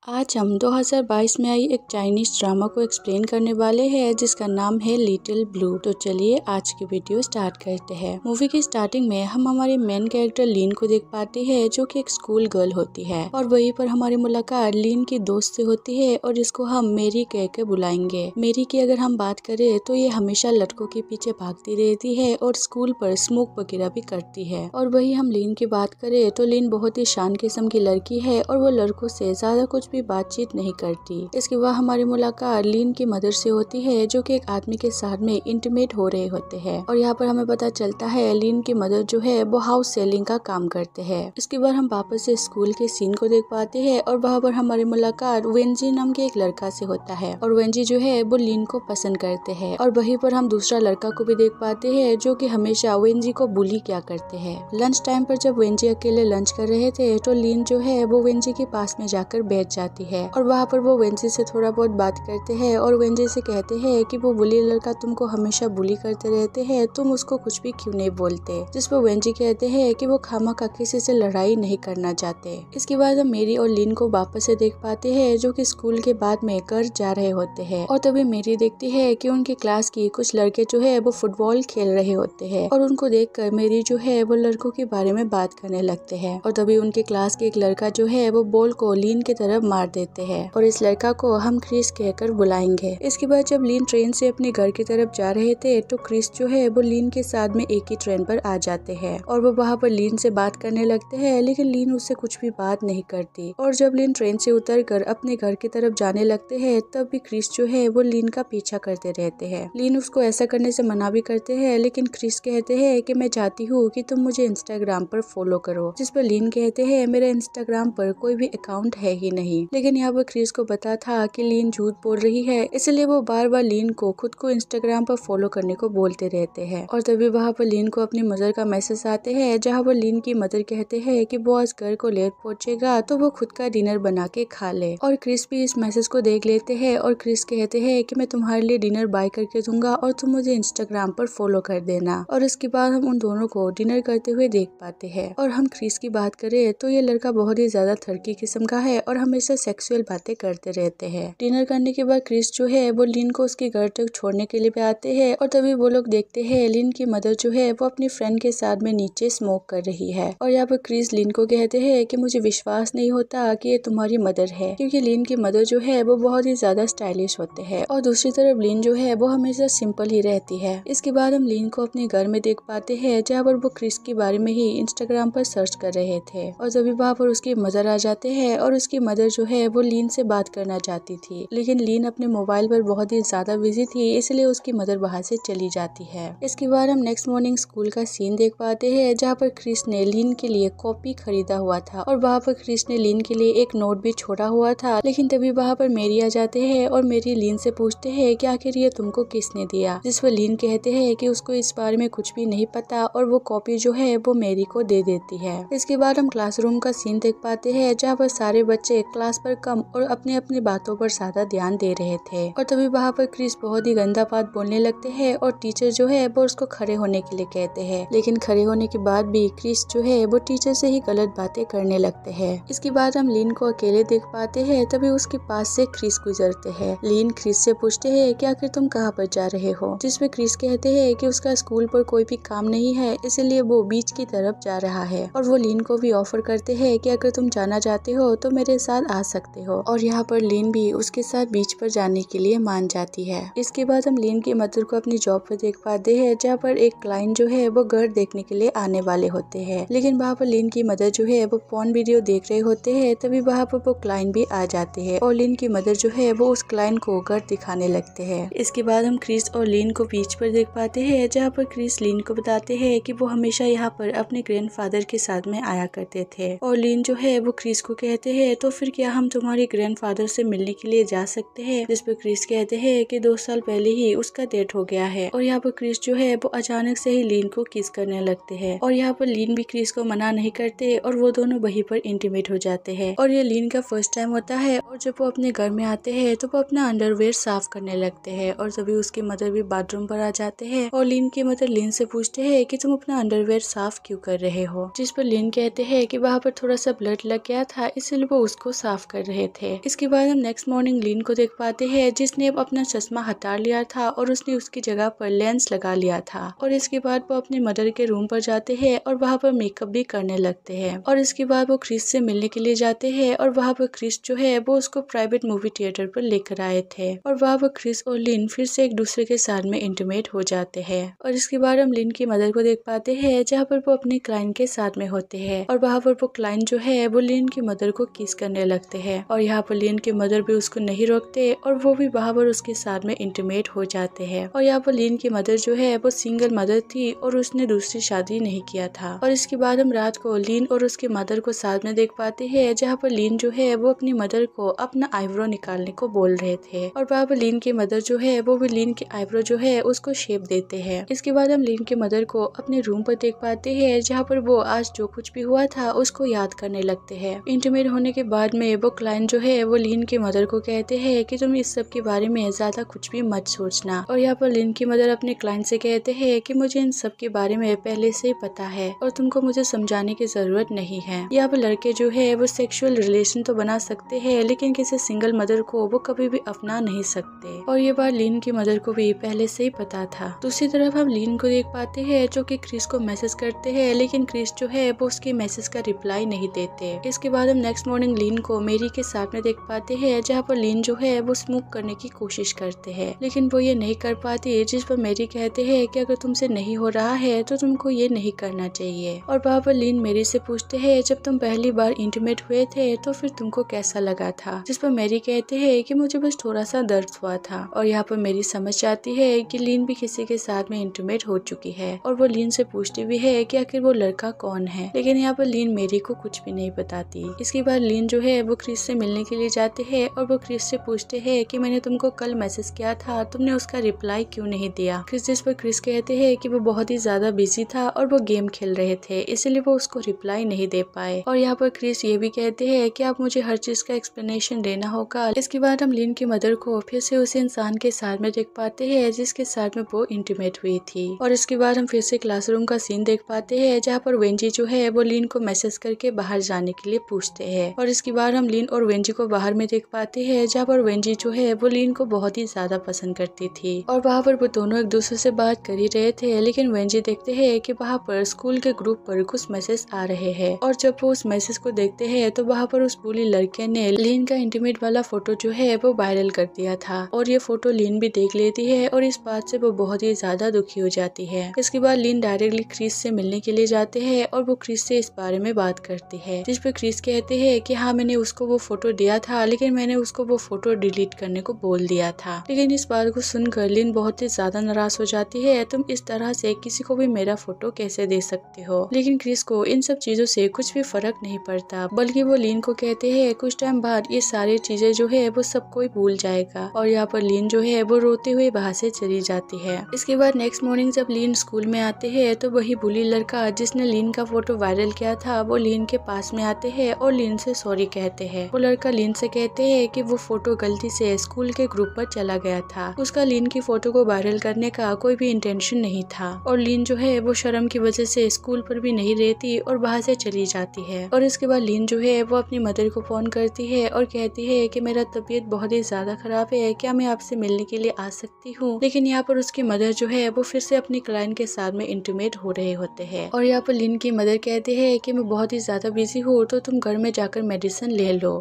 आज हम 2022 में आई एक चाइनीज ड्रामा को एक्सप्लेन करने वाले हैं जिसका नाम है लिटिल ब्लू। तो चलिए आज की वीडियो स्टार्ट करते हैं। मूवी की स्टार्टिंग में हम हमारे मेन कैरेक्टर लीन को देख पाते हैं जो कि एक स्कूल गर्ल होती है और वहीं पर हमारी मुलाकात लीन की दोस्त से होती है और जिसको हम मेरी कह के बुलाएंगे। मेरी की अगर हम बात करें तो ये हमेशा लड़कों के पीछे भागती रहती है और स्कूल पर स्मोक वगैरह भी करती है। और वही हम लीन की बात करें तो लीन बहुत ही शांत किस्म की लड़की है और वो लड़कों से ज्यादा कुछ भी बातचीत नहीं करती। इसके बाद हमारी मुलाकात लीन की मदर से होती है जो कि एक आदमी के साथ में इंटीमेट हो रहे होते हैं और यहाँ पर हमें पता चलता है लीन की मदर जो है वो हाउस सेलिंग का काम करते हैं। इसके बाद हम वापस से स्कूल के सीन को देख पाते हैं और वहाँ पर हमारी मुलाकात वेंजी नाम के एक लड़का से होता है और वेंजी जो है वो लीन को पसंद करते हैं और वहीं पर हम दूसरा लड़का को भी देख पाते हैं जो कि हमेशा वेंजी को बुली क्या करते हैं। लंच टाइम पर जब वेंजी अकेले लंच कर रहे थे तो लीन जो है वो वेंजी के पास में जाकर बैठ जाती है और वहाँ पर वो वेंजी से थोड़ा बहुत बात करते हैं और वेंजी से कहते हैं कि वो बुली लड़का तुमको हमेशा बुली करते रहते हैं, तुम उसको कुछ भी क्यों नहीं बोलते। जिस पर वेंजी कहते हैं कि वो खामखा किसी से लड़ाई नहीं करना चाहते। इसके बाद हम मेरी और लीन को वापस से देख पाते हैं जो कि स्कूल के बाद में घर जा रहे होते हैं और तभी मेरी देखती है कि उनके क्लास की कुछ लड़के जो है वो फुटबॉल खेल रहे होते हैं और उनको देखकर मेरी जो है वो लड़कों के बारे में बात करने लगते हैं और तभी उनके क्लास के एक लड़का जो है वो बॉल को लीन की तरफ मार देते हैं और इस लड़का को हम क्रिस कहकर बुलाएंगे। इसके बाद जब लीन ट्रेन से अपने घर की तरफ जा रहे थे तो क्रिस जो है वो लीन के साथ में एक ही ट्रेन पर आ जाते हैं और वो वहाँ पर लीन से बात करने लगते हैं लेकिन लीन उससे कुछ भी बात नहीं करती और जब लीन ट्रेन से उतरकर अपने घर की तरफ जाने लगते हैं तब भी क्रिस जो है वो लीन का पीछा करते रहते हैं। लीन उसको ऐसा करने से मना भी करते हैं लेकिन क्रिस कहते हैं कि मैं चाहती हूँ कि तुम मुझे इंस्टाग्राम पर फॉलो करो। जिस पर लीन कहते हैं मेरा इंस्टाग्राम पर कोई भी अकाउंट है ही नहीं। लेकिन यहाँ पर क्रिस को पता था कि लीन झूठ बोल रही है इसलिए वो बार बार लीन को खुद को इंस्टाग्राम पर फॉलो करने को बोलते रहते हैं और तभी वहाँ पर लीन को अपनी मदर का मैसेज आते हैं जहाँ पर लीन की मदर कहते हैं कि वो आज घर को लेट पहुंचेगा तो वो खुद का डिनर बना के खा ले और क्रिस भी इस मैसेज को देख लेते हैं और क्रिस कहते हैं कि मैं तुम्हारे लिए डिनर बाय करके दूंगा और तुम मुझे इंस्टाग्राम पर फॉलो कर देना। और इसके बाद हम उन दोनों को डिनर करते हुए देख पाते हैं और हम क्रिस की बात करें तो ये लड़का बहुत ही ज्यादा थरकी किस्म का है और हमेशा सेक्सुअल बातें करते रहते हैं। डिनर करने के बाद क्रिस जो है वो लीन को उसके घर तक छोड़ने के लिए भी आते हैं और तभी वो लोग देखते हैं लीन की मदर जो है वो अपनी फ्रेंड के साथ में नीचे स्मोक कर रही है और यहाँ पर क्रिस लीन को कहते हैं कि मुझे विश्वास नहीं होता कि ये तुम्हारी मदर है, क्योंकि लीन की मदर जो है वो बहुत ही ज्यादा स्टाइलिश होते हैं और दूसरी तरफ लीन जो है वो हमेशा सिंपल ही रहती है। इसके बाद हम लीन को अपने घर में देख पाते हैं जहाँ पर वो क्रिस के बारे में ही इंस्टाग्राम पर सर्च कर रहे थे और तभी वहाँ पर उसकी मदर आ जाते हैं और उसकी मदर जो है वो लीन से बात करना चाहती थी लेकिन लीन अपने मोबाइल पर बहुत ही ज्यादा बिजी थी इसलिए उसकी मदर वहाँ से चली जाती है। इसके बाद हम नेक्स्ट मॉर्निंग स्कूल का सीन देख पाते हैं जहाँ पर क्रिस ने लीन के लिए कॉपी खरीदा हुआ था और वहाँ पर क्रिस ने लीन के लिए एक नोट भी छोड़ा हुआ था लेकिन तभी वहाँ पर मेरी आ जाते हैं और मेरी लीन से पूछते हैं कि आखिर ये तुमको किसने दिया। जिस पर लीन कहते हैं कि उसको इस बारे में कुछ भी नहीं पता और वो कॉपी जो है वो मेरी को दे देती है। इसके बाद हम क्लासरूम का सीन देख पाते हैं जहाँ पर सारे बच्चे क्लास पर कम और अपनी अपनी बातों पर ज्यादा ध्यान दे रहे थे और तभी वहाँ पर क्रिस बहुत ही गंदा बात बोलने लगते हैं और टीचर जो है वो उसको खड़े होने के लिए कहते हैं लेकिन खड़े होने के बाद भी क्रिस जो है वो टीचर से ही गलत बातें करने लगते हैं। इसके बाद हम लीन को अकेले देख पाते हैं तभी उसके पास से क्रिस गुजरते हैं। लीन क्रिस से पूछते हैं कि आखिर तुम कहाँ पर जा रहे हो, जिसमें क्रिस कहते हैं कि उसका स्कूल पर कोई भी काम नहीं है इसलिए वो बीच की तरफ जा रहा है और वो लीन को भी ऑफर करते हैं कि अगर तुम जाना चाहते हो तो मेरे साथ आ सकते हो और यहाँ पर लीन भी उसके साथ बीच पर जाने के लिए मान जाती है। इसके बाद हम लीन की मदर को अपनी जॉब पर देख पाते हैं जहाँ पर एक क्लाइंट जो है वो घर देखने के लिए आने वाले होते हैं लेकिन वहाँ पर लीन की मदर जो है वो पॉर्न वीडियो देख रहे होते हैं तभी वहाँ पर वो क्लाइंट भी आ जाते हैं और लीन की मदर जो है वो उस क्लाइंट को घर दिखाने लगते हैं। इसके बाद हम क्रिस और लीन को बीच पर देख पाते हैं जहाँ पर क्रिस लीन को बताते हैं कि वो हमेशा यहाँ पर अपने ग्रैंडफादर के साथ में आया करते थे और लीन जो है वो क्रिस को कहते हैं तो फिर क्या हम तुम्हारे ग्रैंडफादर से मिलने के लिए जा सकते हैं। जिस पर क्रिस कहते हैं कि 2 साल पहले ही उसका डेथ हो गया है और यहाँ पर क्रिस जो है वो अचानक से ही लीन को किस करने लगते हैं और यहाँ पर लीन भी क्रिस को मना नहीं करते और वो दोनों वहीं पर इंटीमेट हो जाते हैं और ये लीन का फर्स्ट टाइम होता है और जब वो अपने घर में आते हैं तो वो अपना अंडरवेयर साफ करने लगते हैं और तभी उसकी मदर भी बाथरूम पर आ जाते हैं और लीन की मदर लीन से पूछते हैं कि तुम अपना अंडरवेयर साफ क्यों कर रहे हो। जिस पर लीन कहते हैं कि वहाँ पर थोड़ा सा ब्लड लग गया था इसलिए वो उसको साफ कर रहे थे। इसके बाद हम नेक्स्ट मॉर्निंग लीन को देख पाते हैं जिसने अब अपना चश्मा हटा लिया था और उसने उसकी जगह पर लेंस लगा लिया था। और इसके बाद वो अपने मदर के रूम पर जाते हैं और वहाँ पर मेकअप भी करने लगते हैं। और इसके बाद वो क्रिस से मिलने के लिए जाते हैं और वहाँ पर क्रिस जो है वो उसको प्राइवेट मूवी थिएटर पर लेकर आए थे। और वहाँ पर क्रिस और लिन फिर से एक दूसरे के साथ में इंटीमेट हो जाते हैं। और इसके बाद हम लिन की मदर को देख पाते हैं जहाँ पर वो अपने क्लाइंट के साथ में होते हैं। और वहाँ पर वो क्लाइंट जो है वो लिन की मदर को किस करने लगते हैं। और यहाँ पर लिन की मदर भी उसको नहीं रोकते और वो भी वहाँ पर उसके साथ में इंटीमेट हो जाते हैं। और यहाँ पर लिन की मदर जो है वो सिंगल मदर थी और उसने दूसरी शादी नहीं किया था। और इसके बाद हम रात को लिन और उसके मदर को साथ में देख पाते हैं जहाँ पर लिन जो है वो अपनी मदर को अपना आईब्रो निकालने को बोल रहे थे। और वहाँ पर लिन की मदर जो है वो भी लिन के आईब्रो जो है उसको शेप देते हैं। इसके बाद हम लिन की मदर को अपने रूम पर देख पाते हैं जहाँ पर वो आज जो कुछ भी हुआ था उसको याद करने लगते हैं। इंटीमेट होने के बाद में वो क्लाइंट जो है वो लिन की मदर को कहते हैं कि तुम इस सब के बारे में ज्यादा कुछ भी मत सोचना। और यहाँ पर लिन की मदर अपने क्लाइंट से कहते हैं कि मुझे इन सब के बारे में पहले से ही पता है और तुमको मुझे समझाने की जरूरत नहीं है। यहाँ पर लड़के जो है वो सेक्सुअल रिलेशन तो बना सकते हैं लेकिन किसी सिंगल मदर को वो कभी भी अपना नहीं सकते। और ये बात लिन की मदर को भी पहले से ही पता था। दूसरी तरफ हम लिन को देख पाते हैं जो कि क्रिस को मैसेज करते हैं लेकिन क्रिस जो है वो उसके मैसेज का रिप्लाई नहीं देते। इसके बाद हम नेक्स्ट मॉर्निंग लिन को मेरी के साथ में देख पाते हैं जहाँ पर लिन जो है वो स्मोक करने की कोशिश करते हैं लेकिन वो ये नहीं कर पाती, जिस पर मेरी कहते हैं कि अगर तुमसे नहीं हो रहा है तो तुमको ये नहीं करना चाहिए। और वहाँ पर लिन मेरी से पूछते हैं जब तुम पहली बार इंटीमेट हुए थे तो फिर तुमको कैसा लगा था, जिस पर मेरी कहते हैं कि मुझे बस थोड़ा सा दर्द हुआ था। और यहाँ पर मेरी समझ जाती है कि लिन भी किसी के साथ में इंटीमेट हो चुकी है और वो लिन से पूछती भी है कि आखिर वो लड़का कौन है, लेकिन यहाँ पर लिन मेरी को कुछ भी नहीं बताती। इसके बाद लिन जो है वो क्रिस से मिलने के लिए जाते हैं और वो क्रिस से पूछते हैं कि मैंने तुमको कल मैसेज किया था, तुमने उसका रिप्लाई क्यों नहीं दिया। जिस पर क्रिस कहते हैं कि वो बहुत ही ज्यादा बिजी था और वो गेम खेल रहे थे इसलिए वो उसको रिप्लाई नहीं दे पाए। और यहाँ पर क्रिस ये भी कहते हैं कि आप मुझे हर चीज का एक्सप्लेनेशन देना होगा। इसके बाद हम लिन की मदर को फिर से उस इंसान के साथ में देख पाते हैं जिसके साथ में वो इंटीमेट हुई थी। और इसके बाद हम फिर से क्लासरूम का सीन देख पाते हैं जहाँ पर वेंजी जो है वो लिन को मैसेज करके बाहर जाने के लिए पूछते हैं। और इसके बाद हम लिन और वेंजी को बाहर में देख पाते हैं जहाँ पर वेंजी जो है वो लिन को बहुत ही ज्यादा पसंद करती थी और वहाँ पर वो दोनों एक दूसरे से बात कर ही रहे थे। लेकिन वेंजी देखते हैं कि वहाँ पर स्कूल के ग्रुप पर कुछ मैसेज आ रहे हैं और जब वो उस मैसेज को देखते हैं तो वहाँ पर उस बुली लड़के ने लिन का इंटीमेट वाला फोटो जो है वो वायरल कर दिया था। और ये फोटो लिन भी देख लेती है और इस बात से वो बहुत ही ज्यादा दुखी हो जाती है। इसके बाद लिन डायरेक्टली क्रिस से मिलने के लिए जाते हैं और वो क्रिस से इस बारे में बात करती है, जिस पर क्रिस कहते हैं कि हाँ मैंने उसको वो फोटो दिया था लेकिन मैंने उसको वो फोटो डिलीट करने को बोल दिया था। लेकिन इस बात को सुनकर लिन बहुत ही ज्यादा नाराज हो जाती है, तुम इस तरह से किसी को भी मेरा फोटो कैसे दे सकते हो। लेकिन क्रिस को इन सब चीजों से कुछ भी फर्क नहीं पड़ता, बल्कि वो लिन को कहते हैं कुछ टाइम बाद ये सारी चीजें जो है वो सब कोई भूल जाएगा। और यहाँ पर लिन जो है वो रोते हुए वहाँ से चली जाती है। इसके बाद नेक्स्ट मॉर्निंग जब लिन स्कूल में आते हैं तो वही बुली लड़का जिसने लिन का फोटो वायरल किया था वो लिन के पास में आते हैं और लिन से सॉरी कहते हैं। वो लड़का लिन से कहते हैं कि वो फोटो गलती से स्कूल के ग्रुप पर चला गया था, उसका लिन की फोटो को वायरल करने का कोई भी इंटेंशन नहीं था। और लिन जो है वो शर्म की वजह से स्कूल पर भी नहीं रहती और वहाँ से चली जाती है। और इसके बाद लिन जो है वो अपनी मदर को फोन करती है और कहती है कि मेरा तबीयत बहुत ही ज्यादा खराब है, क्या मैं आपसे मिलने के लिए आ सकती हूँ। लेकिन यहाँ पर उसकी मदर जो है वो फिर से अपनी क्लाइंट के साथ में इंटीमेट हो रहे होते हैं। और यहाँ पर लिन की मदर कहते हैं कि मैं बहुत ही ज्यादा बिजी हूँ तो तुम घर में जाकर मेडिसिन ले लो।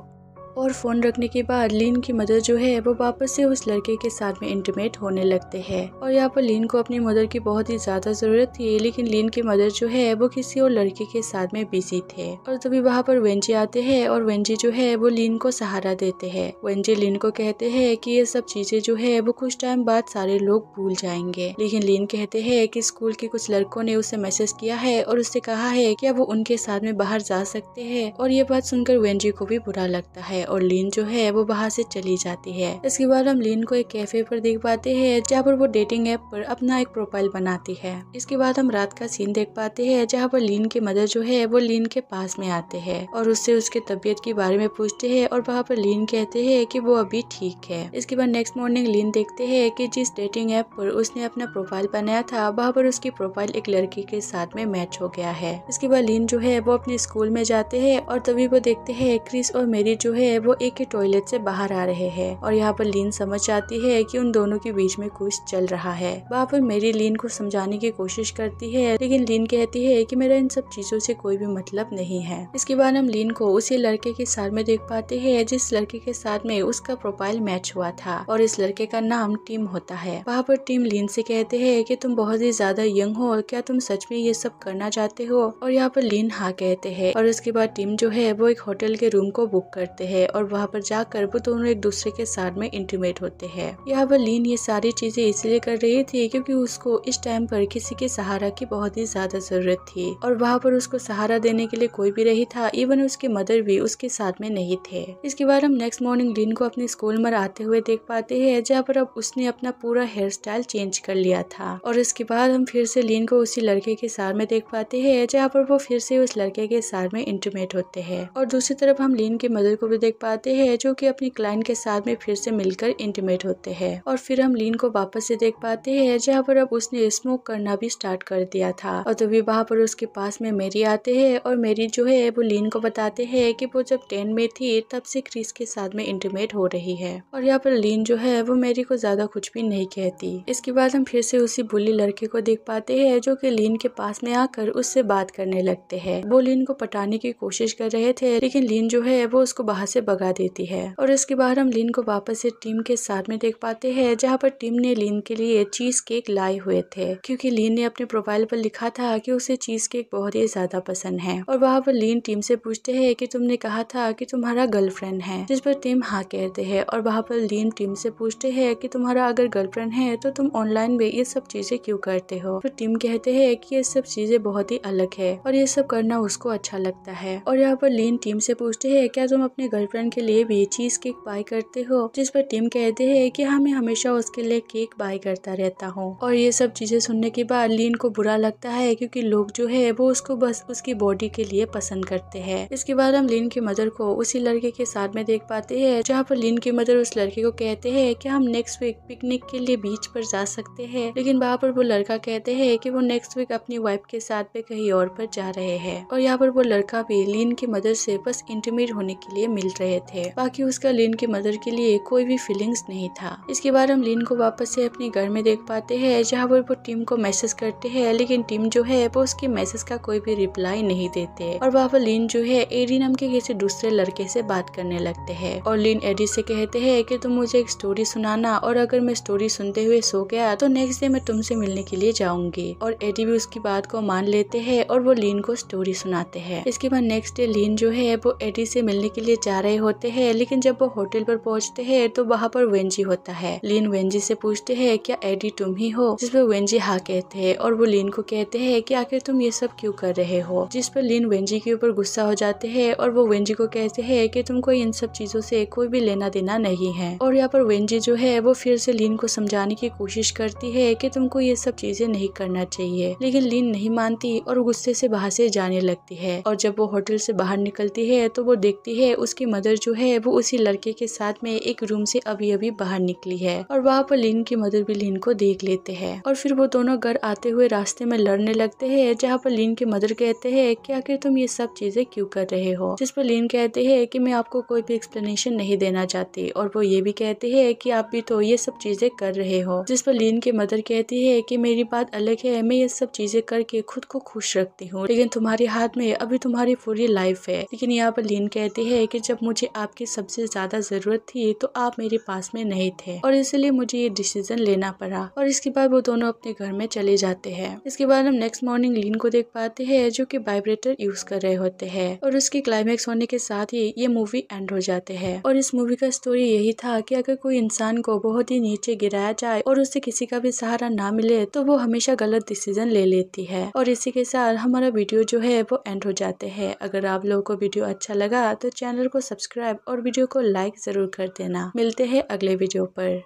और फोन रखने के बाद लिन की मदर जो है वो वापस से उस लड़के के साथ में इंटीमेट होने लगते हैं। और यहाँ पर लिन को अपनी मदर की बहुत ही ज्यादा जरूरत थी, लेकिन लिन की मदर जो है वो किसी और लड़के के साथ में बिजी थे। और तभी वहाँ पर वेंजी आते हैं और वेंजी जो है वो लिन को सहारा देते हैं। वेंजी लिन को कहते हैं कि ये सब चीजें जो है वो कुछ टाइम बाद सारे लोग भूल जाएंगे। लेकिन लिन कहते हैं कि स्कूल के कुछ लड़कों ने उसे मैसेज किया है और उससे कहा है कि वो उनके साथ में बाहर जा सकते हैं। और ये बात सुनकर वेंजी को भी बुरा लगता है और लिन जो है वो वहाँ से चली जाती है। इसके बाद हम लिन को एक कैफे पर देख पाते हैं जहाँ पर वो डेटिंग ऐप पर अपना एक प्रोफाइल बनाती है। इसके बाद हम रात का सीन देख पाते हैं जहाँ पर लिन की मदर जो है वो लिन के पास में आते हैं और उससे उसके तबीयत के बारे में पूछते हैं और वहाँ पर लिन कहते हैं कि वो अभी ठीक है। इसके बाद नेक्स्ट मॉर्निंग लिन देखते हैं कि जिस डेटिंग ऐप पर उसने अपना प्रोफाइल बनाया था वहाँ पर उसकी प्रोफाइल एक लड़की के साथ में मैच हो गया है। इसके बाद लिन जो है वो अपने स्कूल में जाते हैं और तभी वो देखते हैं क्रिस और मेरी जो है है वो एक के टॉयलेट से बाहर आ रहे हैं और यहाँ पर लीन समझ आती है कि उन दोनों के बीच में कुछ चल रहा है। वहाँ पर मेरी लीन को समझाने की कोशिश करती है, लेकिन लीन कहती है कि मेरा इन सब चीजों से कोई भी मतलब नहीं है। इसके बाद हम लीन को उसी लड़के के साथ में देख पाते हैं जिस लड़के के साथ में उसका प्रोफाइल मैच हुआ था और इस लड़के का नाम टिम होता है। वहाँ पर टिम लीन से कहते हैं कि तुम बहुत ही ज्यादा यंग हो और क्या तुम सच में ये सब करना चाहते हो, और यहाँ पर लीन हाँ कहते हैं। और उसके बाद टिम जो है वो एक होटल के रूम को बुक करते हैं और वहाँ पर जाकर वो दोनों एक दूसरे के साथ में इंटीमेट होते हैं। यहाँ पर लीन ये सारी चीजें इसलिए कर रही थी क्योंकि उसको इस टाइम पर किसी के सहारा की बहुत ही ज्यादा जरूरत थी और वहाँ पर उसको सहारा देने के लिए कोई भी नहीं था, इवन उसके मदर भी उसके साथ में नहीं थे। इसके बाद हम नेक्स्ट मॉर्निंग लीन को अपने स्कूल में आते हुए देख पाते हैं जहाँ पर अब उसने अपना पूरा हेयर स्टाइल चेंज कर लिया था। और इसके बाद हम फिर से लीन को उसी लड़के के साथ में देख पाते हैं जहाँ पर वो फिर से उस लड़के के साथ में इंटीमेट होते हैं। और दूसरी तरफ हम लीन के मदर को भी देख पाते हैं जो कि अपनी क्लाइंट के साथ में फिर से मिलकर इंटीमेट होते हैं। और फिर हम लीन को वापस से देख पाते हैं जहाँ पर अब उसने स्मोक करना भी स्टार्ट कर दिया था। और तभी वहाँ पर उसके पास में मेरी आते हैं और मेरी जो है वो लीन को बताते हैं कि वो जब 10 में थी तब से क्रिस के साथ में इंटीमेट हो रही है। और यहाँ पर लीन जो है वो मेरी को ज्यादा कुछ भी नहीं कहती। इसके बाद हम फिर से उसी बुली लड़के को देख पाते हैं जो कि लीन के पास में आकर उससे बात करने लगते हैं। वो लीन को पटाने की कोशिश कर रहे थे, लेकिन लीन जो है वो उसको बाहर से भगा देती है। और इसके बाद हम लीन को वापस से टीम के साथ में देख पाते हैं जहाँ पर टीम ने लीन के लिए चीज केक लाए हुए थे क्योंकि लीन ने अपने प्रोफाइल पर लिखा था कि उसे चीज केक बहुत ही ज्यादा पसंद है। और वहाँ पर लीन टीम से पूछते हैं कि तुमने कहा था कि तुम्हारा गर्लफ्रेंड है, जिस पर टीम हाँ कहते हैं। और वहाँ पर लीन टीम से पूछते हैं कि तुम्हारा अगर गर्लफ्रेंड है तो तुम ऑनलाइन में ये सब चीजें क्यों करते हो। तो टीम कहते हैं कि ये सब चीजें बहुत ही अलग है और ये सब करना उसको अच्छा लगता है। और यहाँ पर लीन टीम से पूछते हैं क्या तुम अपने गर्लफ्रेंड के लिए भी चीज केक बाय करते हो, जिस पर टीम कहते हैं कि हाँ मैं हमेशा उसके लिए केक बाय करता रहता हूँ। और ये सब चीजें सुनने के बाद लीन को बुरा लगता है क्योंकि लोग जो है वो उसको बस उसकी बॉडी के लिए पसंद करते हैं। इसके बाद हम लीन की मदर को उसी लड़के के साथ में देख पाते हैं जहाँ पर लीन की मदर उस लड़के को कहते हैं कि हम नेक्स्ट वीक पिकनिक के लिए बीच पर जा सकते हैं, लेकिन वहाँ पर वो लड़का कहते हैं कि वो नेक्स्ट वीक अपनी वाइफ के साथ में कहीं और पर जा रहे हैं। और यहाँ पर वो लड़का भी लीन की मदर से बस इंटीमेट होने के लिए मिल रहे थे, बाकी उसका लीन की मदर के लिए कोई भी फीलिंग्स नहीं था। इसके बाद हम लीन को वापस से अपने घर में देख पाते हैं जहाँ पर वो टीम को मैसेज करते हैं, लेकिन टीम जो है वो उसके मैसेज का कोई भी रिप्लाई नहीं देते। और वहाँ पर लीन जो है एडी नाम के किसी दूसरे लड़के से बात करने लगते हैं और लीन एडी से कहते हैं कि तुम मुझे एक स्टोरी सुनाना और अगर मैं स्टोरी सुनते हुए सो गया तो नेक्स्ट डे मैं तुमसे मिलने के लिए जाऊंगी। और एडी भी उसकी बात को मान लेते हैं और वो लीन को स्टोरी सुनाते हैं। इसके बाद नेक्स्ट डे लीन जो है वो एडी से मिलने के लिए जा रहे होते हैं, लेकिन जब वो होटल पर पहुंचते हैं तो वहाँ पर वेंजी होता है। लीन वेंजी से पूछते हैं क्या एडी तुम ही हो, जिस पर वेंजी हाँ कहते हैं और वो लीन को कहते हैं कि आखिर तुम ये सब क्यों कर रहे हो, जिस पर लीन वेंजी के ऊपर गुस्सा हो जाते हैं और वो वेंजी को कहते हैं कि तुमको इन सब चीजों से कोई भी लेना देना नहीं है। और यहाँ पर वेंजी जो है वो फिर से लीन को समझाने की कोशिश करती है कि तुमको ये सब चीजें नहीं करना चाहिए, लेकिन लीन नहीं मानती और गुस्से से बाहर से जाने लगती है। और जब वो होटल से बाहर निकलती है तो वो देखती है उसकी मदर जो है वो उसी लड़के के साथ में एक रूम से अभी अभी बाहर निकली है। और वहाँ पर लीन की मदर भी लीन को देख लेते हैं और फिर वो दोनों घर आते हुए रास्ते में लड़ने लगते हैं, जहाँ पर लीन की मदर कहते हैं कि आखिर तुम ये सब चीजें क्यों कर रहे हो, जिस पर लीन कहते हैं कि मैं आपको कोई भी एक्सप्लेनेशन नहीं देना चाहती। और वो ये भी कहते हैं कि आप भी तो ये सब चीजें कर रहे हो, जिस पर लीन की मदर कहती है कि मेरी बात अलग है, मैं ये सब चीजें करके खुद को खुश रखती हूँ, लेकिन तुम्हारे हाथ में अभी तुम्हारी पूरी लाइफ है। लेकिन यहाँ पर लीन कहती है कि जब मुझे आपकी सबसे ज्यादा जरूरत थी तो आप मेरे पास में नहीं थे और इसलिए मुझे ये डिसीजन लेना पड़ा। और इसके बाद वो दोनों अपने घर में चले जाते हैं। इसके बाद हम नेक्स्ट मॉर्निंग लीन को देख पाते हैं जो कि वाइब्रेटर यूज कर रहे होते हैं और उसकी क्लाइमेक्स होने के साथ ही ये मूवी एंड हो जाते हैं। और इस मूवी का स्टोरी यही था कि अगर कोई इंसान को बहुत ही नीचे गिराया जाए और उससे किसी का भी सहारा ना मिले तो वो हमेशा गलत डिसीजन ले लेती है। और इसी के साथ हमारा वीडियो जो है वो एंड हो जाते हैं। अगर आप लोगों को वीडियो अच्छा लगा तो चैनल को सब्सक्राइब और वीडियो को लाइक जरूर कर देना। मिलते हैं अगले वीडियो पर।